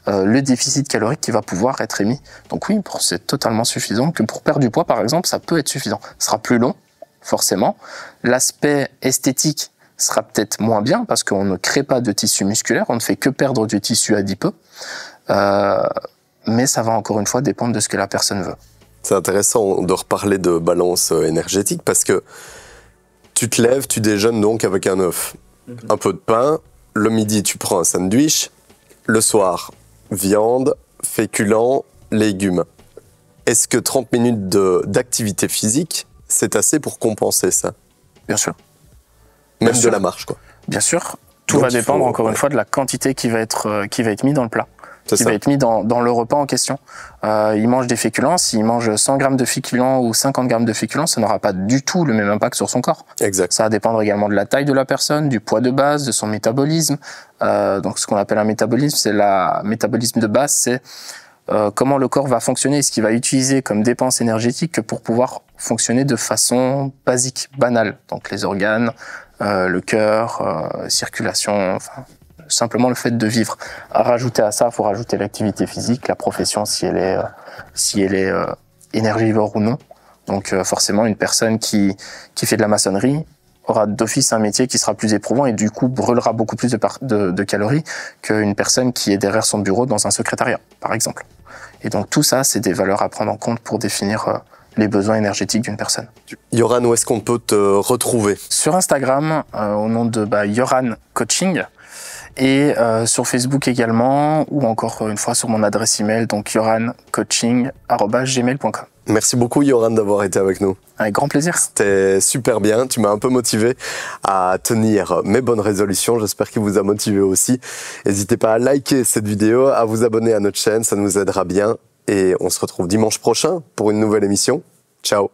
le déficit calorique qui va pouvoir être émis. Donc oui, c'est totalement suffisant. Que pour perdre du poids, par exemple, ça peut être suffisant. Ce sera plus long, forcément. L'aspect esthétique sera peut-être moins bien parce qu'on ne crée pas de tissu musculaire, on ne fait que perdre du tissu adipeux. Mais ça va encore une fois dépendre de ce que la personne veut. C'est intéressant de reparler de balance énergétique parce que Tu te lèves, tu déjeunes donc avec un œuf, un peu de pain. Le midi, tu prends un sandwich. Le soir, viande, féculents, légumes. Est-ce que 30 minutes d'activité physique, c'est assez pour compenser ça? Bien sûr. Même Bien de sûr. la marche, quoi. Bien sûr. Tout Donc, va dépendre, encore une fois, de la quantité qui va être mis dans le plat, qui va être mis dans le repas en question. Il mange des féculents, s'il mange 100 grammes de féculents ou 50 grammes de féculents, ça n'aura pas du tout le même impact sur son corps. Exact. Ça va dépendre également de la taille de la personne, du poids de base, de son métabolisme. Donc ce qu'on appelle un métabolisme, c'est métabolisme de base, c'est comment le corps va fonctionner, ce qu'il va utiliser comme dépense énergétique pour pouvoir fonctionner de façon basique, banale. Donc les organes, le cœur, circulation, enfin, simplement le fait de vivre. À rajouter à ça, il faut rajouter l'activité physique, la profession si elle est énergivore ou non. Donc forcément, une personne qui fait de la maçonnerie aura d'office un métier qui sera plus éprouvant et du coup brûlera beaucoup plus de calories qu'une personne qui est derrière son bureau dans un secrétariat, par exemple. Et donc tout ça, c'est des valeurs à prendre en compte pour définir les besoins énergétiques d'une personne. Yoran, où est-ce qu'on peut te retrouver? Sur Instagram, au nom de Yoran Coaching, et sur Facebook également, ou encore une fois sur mon adresse email, donc yorancoaching@gmail.com. Merci beaucoup Yoran d'avoir été avec nous. Avec grand plaisir. C'était super bien, tu m'as un peu motivé à tenir mes bonnes résolutions, j'espère qu'il vous a motivé aussi. N'hésitez pas à liker cette vidéo, à vous abonner à notre chaîne, ça nous aidera bien. Et on se retrouve dimanche prochain pour une nouvelle émission. Ciao.